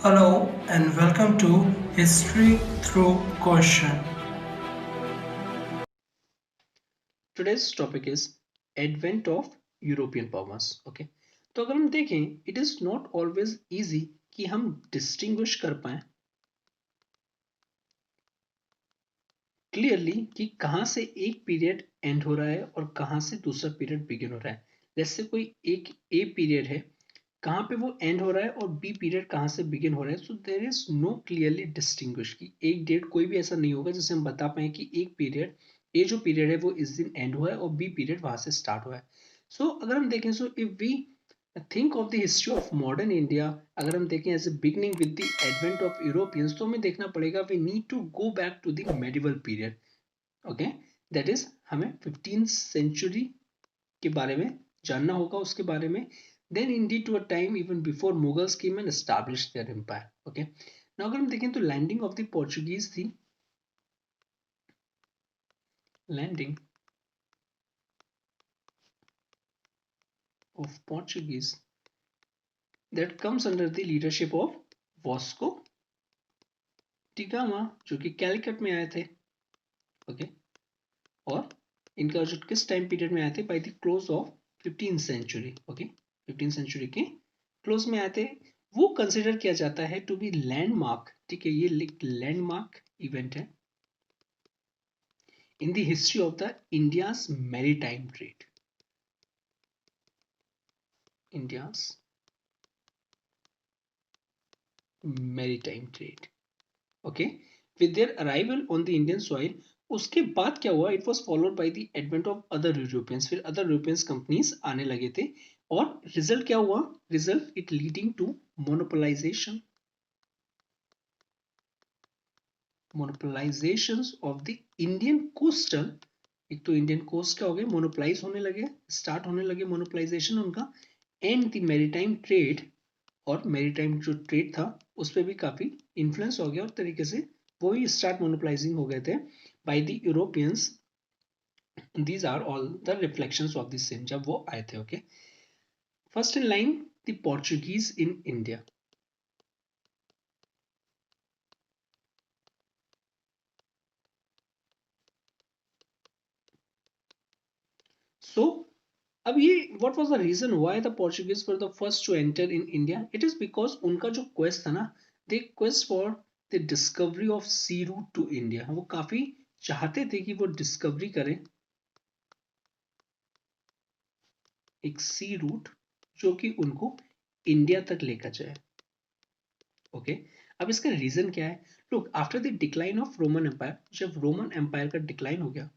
Hello and welcome to History Through Question. Today's topic is advent of European powers okay. तो अगर हम देखें it is not always easy कि हम distinguish कर पाए क्लियरली कि कहाँ से एक पीरियड एंड हो रहा है और कहाँ से दूसरा पीरियड बिगिन हो रहा है। जैसे कोई एक ए पीरियड है, कहाँ पे वो एंड हो रहा है और बी पीरियड कहाँ से बिगिन हो रहा है। So there is no clearly distinguish कि एक डेट कोई भी ऐसा नहीं होगा जिससे हम बता पाए कि एक पीरियड ए जो पीरियड है वो इस दिन एंड हुआ है और बी पीरियड वहां से स्टार्ट हुआ है। सो अगर हम देखें, so if we think of the history of modern India, अगर हम देखें as a beginning with the advent of Europeans, तो हमें देखना पड़ेगा we need to go back to the medieval period. Okay, that is हमें 15th सेंचुरी के बारे में जानना होगा, उसके बारे में। Then indeed to a time even before Mughals came and established their empire. Okay, now अगर हम देखें तो लैंडिंग ऑफ द पोर्चुगीज थी, landing of Portuguese that comes under the leadership of Vasco da Gama, जो कि कैलिकट में आए थे। ओके, और इनका जो किस टाइम पीरियड में आए थे, by the close of 15th century. Okay, 15th century के क्लोज में आए थे। वो कंसिडर किया जाता है टू बी लैंडमार्क, ठीक है, ये लैंडमार्क इवेंट है in the history of the India's maritime trade. India's maritime trade, okay, with their arrival on the Indian soil. उसके बाद क्या हुआ, it was followed by the advent of other Europeans, फिर other Europeans companies आने लगे थे। और result क्या हुआ, result it leading to monopolization, monopolization of the Indian coastal. एक तो इंडियन कोस्ट क्या हो गए, मोनोपोलाइज होने लगे, स्टार्ट होने लगे मोनोपोलाइजेशन उनका। एंड द मैरीटाइम ट्रेड, और मैरीटाइम जो ट्रेड था उस पर भी काफी इन्फ्लुएंस हो गया, और तरीके से वो भी स्टार्ट मोनोपोलाइजिंग हो गए थे by the Europeans. These are all the reflections of the same जब वो आए थे। Okay, first in line the Portuguese in India. सो अब ये what was the reason why the Portuguese were the first to enter in India, it is because उनका जो quest था ना, they quest for the discovery of sea route to India. वो काफी चाहते थे कि वो डिस्कवरी करें एक सी रूट जो कि उनको इंडिया तक लेकर जाए। ओके, अब इसका रीजन क्या है। Look, after the decline of Roman Empire, जब रोमन एम्पायर का डिक्लाइन हो गया,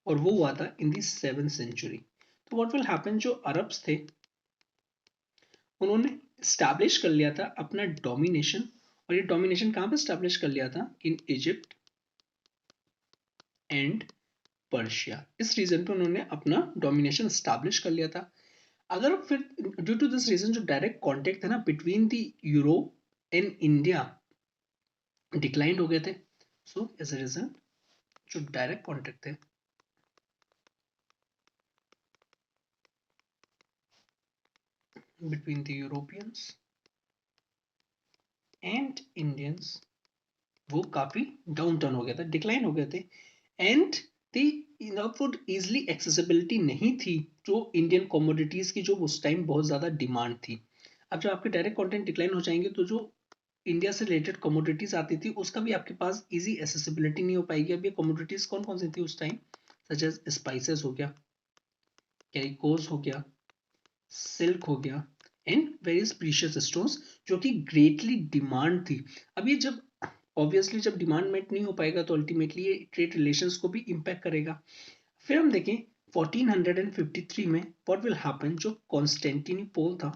और वो हुआ था इन दी 7th सेंचुरी, तो व्हाट विल हैपन, जो अरब्स थे उन्होंने स्टैब्लिश कर लिया था अपना डोमिनेशन। और ये डोमिनेशन कहां पे स्टैब्लिश कर लिया था, इन इजिप्ट एंड पर्शिया। इस रीजन पे उन्होंने अपना डोमिनेशन स्टैब्लिश कर लिया था। अगर फिर ड्यू टू दिस रीजन जो डायरेक्ट कॉन्टेक्ट था ना between the Europe and India declined हो गए थे। सो एज अ रिजल्ट जो डायरेक्ट कॉन्टेक्ट थे between the Europeans and Indians, वो काफी डाउन टर्न हो गया था, डिक्लाइन हो गए थे। एंड फूड इजिली एक्सेसिबिलिटी नहीं थी जो इंडियन कमोडिटीज की, जो उस टाइम बहुत ज्यादा डिमांड थी। अब जब आपके डायरेक्ट कंटेंट डिक्लाइन हो जाएंगे तो जो इंडिया से रिलेटेड कमोडिटीज आती थी उसका भी आपके पास इजी एसेसिबिलिटी नहीं हो पाएगी। अब ये कमोडिटीज कौन कौन सी थी उस टाइम, सच एज स्पाइसेस हो गया, कैरिकोज हो गया, सिल्क हो गया, एंड वेरियस प्रीशियस स्टोन्स, जो कि ग्रेटली डिमांड थी। अब ये जब ऑब्वियसली जब डिमांड मेट नहीं हो पाएगा तो अल्टीमेटली ये ट्रेड रिलेशंस को भी इंपैक्ट करेगा। फिर हम देखें 1453 में व्हाट विल हैपन, जो कॉन्स्टेंटिनोपल था,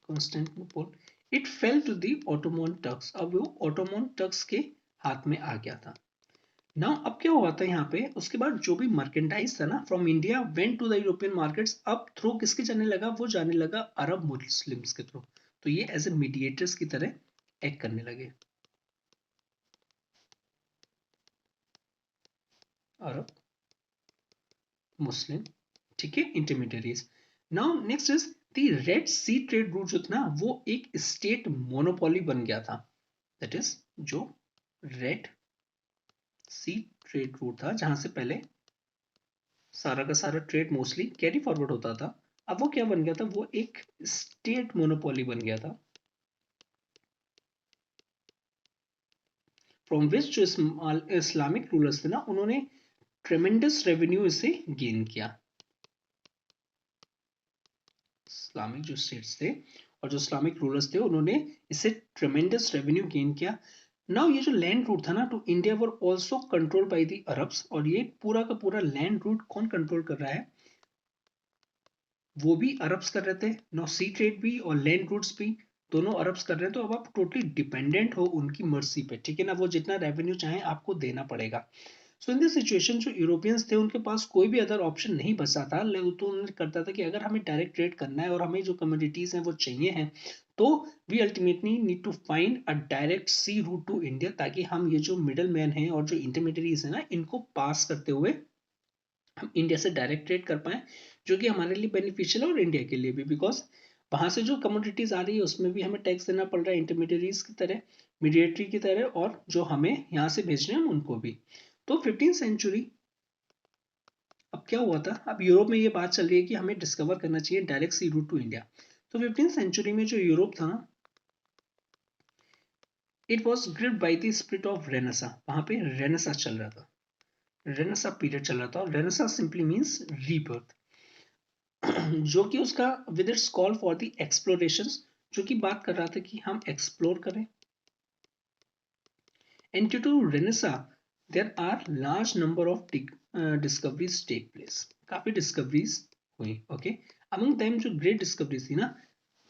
Constantinople it fell to the Ottoman Turks. अब वो ऑटोमन टर्क्स के हाथ में आ गया था। नाउ अब क्या हुआ था यहाँ पे, उसके बाद जो भी मर्केंडाइज था ना from India went to the European markets, अब थ्रू किसके जाने लगा, वो जाने लगा अरब मुस्लिम्स के थ्रू। तो ये एज ए मीडिएटर्स की तरह एक्ट करने लगे, अरब मुस्लिम ठीक है, intermediaries. Now next is the Red Sea trade route जो था ना वो एक स्टेट मोनोपोली बन गया था। दैट इज जो रेड सी ट्रेड रूट था जहां से पहले सारा का सारा ट्रेड मोस्टली कैरी फॉरवर्ड होता था, अब वो क्या बन गया था, वो एक स्टेट मोनोपोली बन गया था, फ्रॉम विच जो इस्लामिक रूलर्स थे ना उन्होंने ट्रेमेंडस रेवेन्यू इसे गेन किया। इस्लामिक जो स्टेट्स थे और जो इस्लामिक रूलर्स थे उन्होंने इससे ट्रेमेंडस रेवेन्यू गेन किया। नाउ ये जो लैंड रूट था ना to India were also control by the Arabs, और ये पूरा का पूरा लैंड रूट कौन कंट्रोल कर रहा है, वो भी अरब्स कर रहे थे। नाउ सी ट्रेड भी और लैंड रूट्स भी दोनों अरब्स कर रहे हैं, तो अब आप टोटली डिपेंडेंट हो उनकी मर्जी पे, ठीक है ना, वो जितना रेवेन्यू चाहे आपको देना पड़ेगा। सो इन दिस सिचुएशन जो यूरोपियंस थे उनके पास कोई भी अदर ऑप्शन नहीं बचा था, तो उन्होंने करता था कि अगर हमें डायरेक्ट ट्रेड करना है और हमें जो कमोडिटीज हैं वो चाहिए हैं, तो we ultimately need to find a direct sea route to India, ताकि हम ये जो मिडल मैन हैं और जो इंटरमीडियरीज हैं ना इनको पास करते हुए हम इंडिया से डायरेक्ट ट्रेड कर पाए, जो कि हमारे लिए बेनिफिशियल है और इंडिया के लिए भी, बिकॉज वहां से जो कमोडिटीज आ रही है उसमें भी हमें टैक्स देना पड़ रहा है इंटरमीडियरीज की तरह, मीडिएटरी की तरह, और जो हमें यहाँ से भेज रहे हैं हम उनको भी। तो 15th सेंचुरी अब क्या हुआ था, अब यूरोप में ये बात चल रही है कि हमें डिस्कवर करना चाहिए direct sea route to India. तो 15th सेंचुरी में जो यूरोप था ना it was gripped by the spirit of Renaissance, वहां पे रेनेसा चल रहा था, रेनेसा पीरियड चल रहा था, और रेनेसा सिंपली मीन्स रीबर्थ, जो कि उसका with its call for the explorations, जो कि बात कर रहा था कि हम एक्सप्लोर करें। And due to Renaissance there are large number of discoveries take place, काफी डिस्कवरीज हुई, ओके। अमंग देम जो ग्रेट डिस्कवरीज थी ना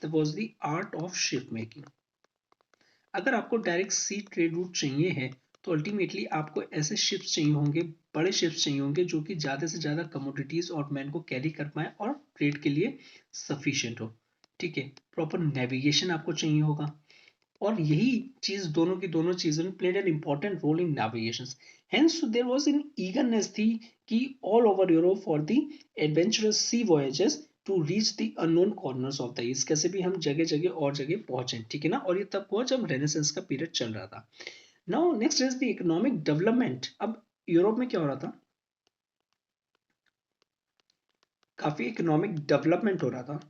that was the art of ship making. अगर आपको डायरेक्ट सी ट्रेड रूट चाहिए है तो अल्टीमेटली आपको ऐसे शिप्स चाहिए होंगे, बड़े शिप्स चाहिए होंगे जो कि ज़्यादा से ज़्यादा कमोडिटीज और मैन को कैरी कर पाए और ट्रेड के लिए सफिशिएंट हो, ठीक है। प्रॉपर नेविगेशन आपको चाहिए होगा, और यही चीज दोनों की दोनों चीजों ने played an important role in navigation. Hence there was an eagerness थी कि all over Europe for the adventurous sea voyages to reach the unknown corners of the east, कैसे भी हम जगह जगह और जगह पहुंचे, ठीक है ना, और ये तब हुआ जब रेनेसेंस का पीरियड चल रहा था। Now next is the economic development. अब यूरोप में क्या हो रहा था, काफी इकोनॉमिक डेवलपमेंट हो रहा था,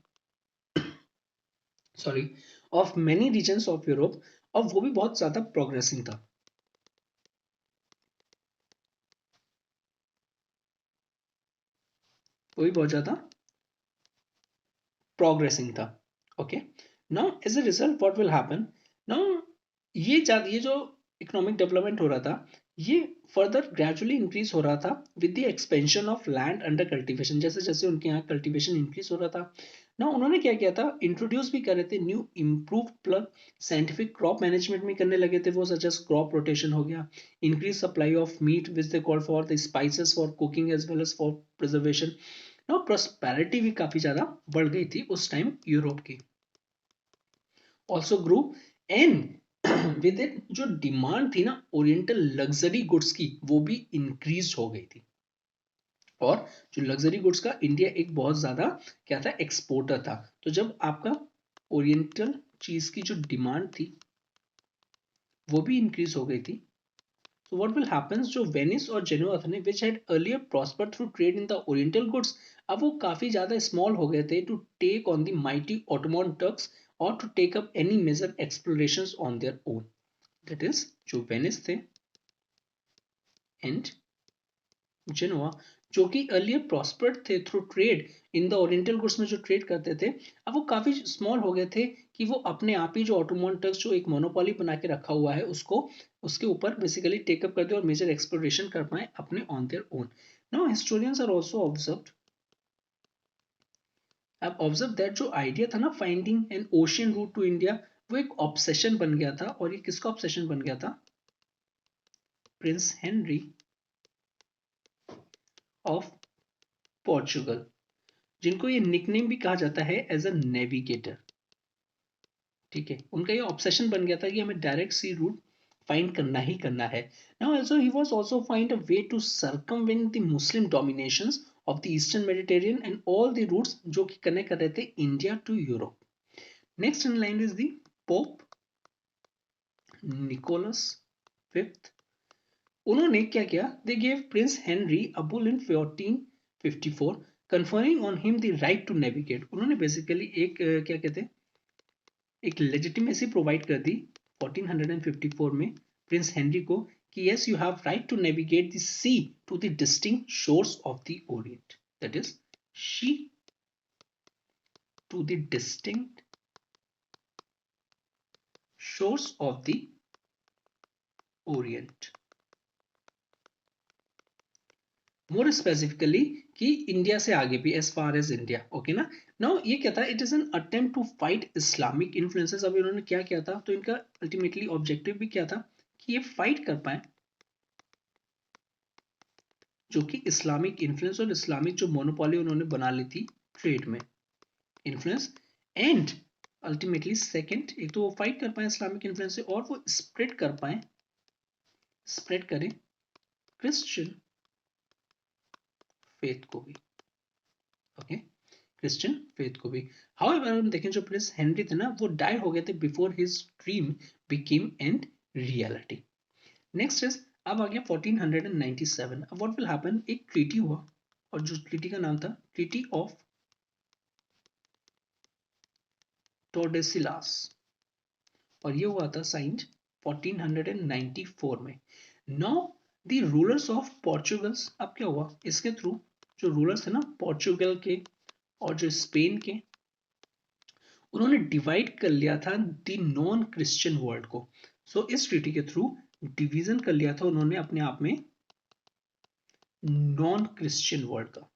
sorry, of many regions of Europe, और वो भी बहुत ज्यादा प्रोग्रेसिंग था, वो भी बहुत ज्यादा प्रोग्रेसिंग था, okay. Now as a result what will happen, now ये जो इकोनॉमिक डेवलपमेंट हो रहा था ये फर्दर ग्रेजुअली इंक्रीज हो रहा था with the expansion of land under cultivation, जैसे जैसे उनके यहाँ कल्टीवेशन इंक्रीज हो रहा था ना उन्होंने क्या किया था, इंट्रोड्यूस भी कर रहे थे new improve plug, scientific crop management भी करने लगे थे वो, सच एज क्रॉप रोटेशन हो गया, increase supply of meat which they call for the spices for cooking as well as for preservation. No prosperity भी काफी ज्यादा बढ़ गई थी उस टाइम यूरोप की, also grew, and with it जो डिमांड थी ना ओरिएंटल लग्जरी गुड्स की वो भी इंक्रीज हो गई थी, और जो लग्जरी गुड्स का इंडिया एक बहुत ज्यादा क्या था, एक्सपोर्टर था। तो जब आपका ओरिएंटल चीज की जो डिमांड थी वो भी इंक्रीज हो गई थी, so what will happen, जो वेनिस और जेनोआ थे which had earlier prospered through trade in the oriental goods, अब वो काफी ज्यादा स्मॉल हो गए थे to take on the mighty Ottoman Turks or to take up any major explorations on their own, that is जो Venice थे and Genoa जो कि अर्लियर प्रॉस्पर्ड थे through trade in the oriental goods में जो ट्रेड करते थे, अब वो काफी स्मॉल हो गए थे कि वो अपने आप ही जो ऑटोमन टर्क्स जो एक मोनोपोली बना के रखा हुआ है उसको उसके ऊपर बेसिकली टेकअप कर दे और मेजर एक्सप्लोरेशन कर पाए अपने on their own. Now historians are also observed, अब ऑब्जर्व दैट जो आइडिया था ना finding an ocean route to India वो एक ऑब्सेशन बन गया था, और ये किसका ऑब्सेशन बन गया था, प्रिंस हेनरी ऑफ पोर्चुगल, जिनको ये निकनेम भी कहा जाता है एज अ नेविगेटर, ठीक है। उनका ये ऑब्सेशन बन गया था कि हमें डायरेक्ट सी रूट फाइंड करना ही करना है. Now also he was also find a way to circumvent the Muslim dominations of the eastern Mediterranean and all the routes जो कि कनेक्ट कर रहे थे India to Europe. Next in line is the Pope Nicholas fifth. उन्होंने क्या किया? They gave Prince Henry a bull in 1454 conferring on him the right to navigate. उन्होंने basically एक क्या कहते हैं, एक लेजिटिमेसी प्रोवाइड कर दी 1454 में प्रिंस हेनरी को कि yes you have right to navigate the sea to the distinct shores of the orient, that is she to the distinct shores of the orient. More specifically कि India से आगे भी as far as India. Okay ना. Now ये क्या था? It is an attempt to fight Islamic influences. अब इन्होंने क्या किया था? तो इनका अल्टीमेटली ऑब्जेक्टिव भी क्या था कि ये फाइट कर पाए जो कि इस्लामिक इन्फ्लुएंस और इस्लामिक जो मोनोपोली उन्होंने बना ली थी ट्रेड में इन्फ्लुएंस. एंड अल्टीमेटली सेकंड, एक तो वो फाइट कर पाए इस्लामिक इन्फ्लुएंस से और वो स्प्रेड कर पाए, स्प्रेड करें क्रिश्चियन फेथ को भी. ओके, क्रिश्चियन फेथ को भी. हाउएवर हम देखें जो प्रिंस हेनरी थे ना वो डाई हो गए थे before his dream became an reality. Next is अब आ गया 1497. अब व्हाट विल हैपन? एक ट्रीटी हुआ और जो ट्रीटी का नाम था ट्रीटी ऑफ टोर्डेसिलास और ये हुआ था साइंड 1494 में. नाउ द रूलर्स ऑफ पोर्चुगल्स, अब क्या हुआ इसके थ्रू? जो रूलर्स थे ना पोर्चुगल के और जो स्पेन के, उन्होंने डिवाइड कर लिया था द नॉन क्रिश्चियन वर्ल्ड को. सो इस ट्रीटी के थ्रू डिवीजन कर लिया था उन्होंने अपने आप में नॉन क्रिश्चियन वर्ल्ड का.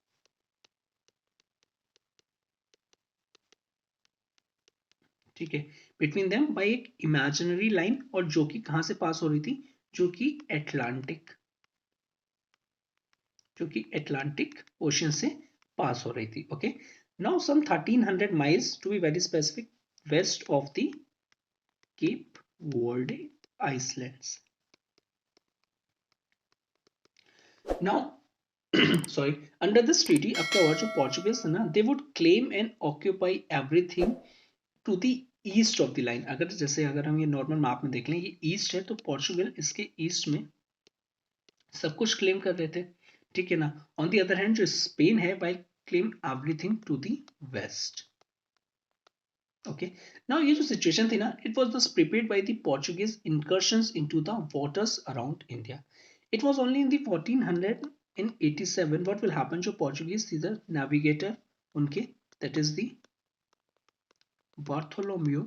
ठीक है, बिटवीन देम बाय एक इमेजिनरी लाइन और जो कि कहां से पास हो रही थी? जो कि एटलांटिक ओशियन से पास हो रही थी. Okay, now some 1300 miles to be very specific west of the Cape Verde islands. Now sorry, under this treaty अब क्या हुआ? जो पोर्चुगीज ना they would claim and occupy everything to the east of the line. अगर हम ये normal map में देख लें, ये ईस्ट है तो पोर्चुगल इसके ईस्ट में सब कुछ क्लेम कर रहे थे. ठीक है ना. ऑन दी अदर हैंड जो स्पेन है by claim everything to the west. Okay, now ये जो सिचुएशन थी ना it was thus prepared by the Portuguese incursions into the waters around India. It was only in the 1487 what will happen, जो Portuguese थी the navigator उनके, that is the Bartholomew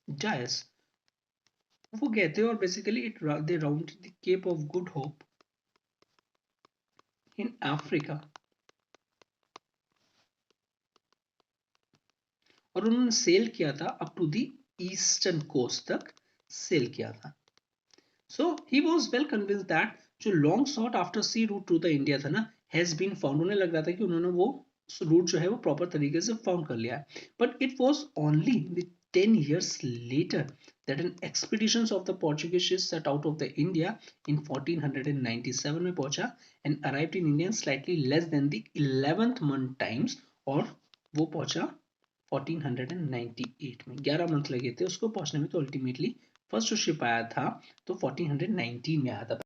Dias, वो गए थे और basically they round the Cape of Good Hope in Africa और उन्होंने sail किया था up to the eastern coast तक सेल किया था. So he was well convinced that जो long sought after sea route to the India था ना हैज बीन फाउंड. उन्हें लग रहा था कि उन्होंने वो रूट जो है वो प्रॉपर तरीके से फाउंड कर लिया है. But it was only 10 years later that an expeditions of the Portuguese set out of the India in 1497 में पहुंचा and arrived in India slightly less than the 11th month times और वो पहुंचा 1498 में. 11 मंथ लगे थे उसको पहुंचने में. तो अल्टीमेटली फर्स्ट जो शिप आया था तो 1419 में आया था.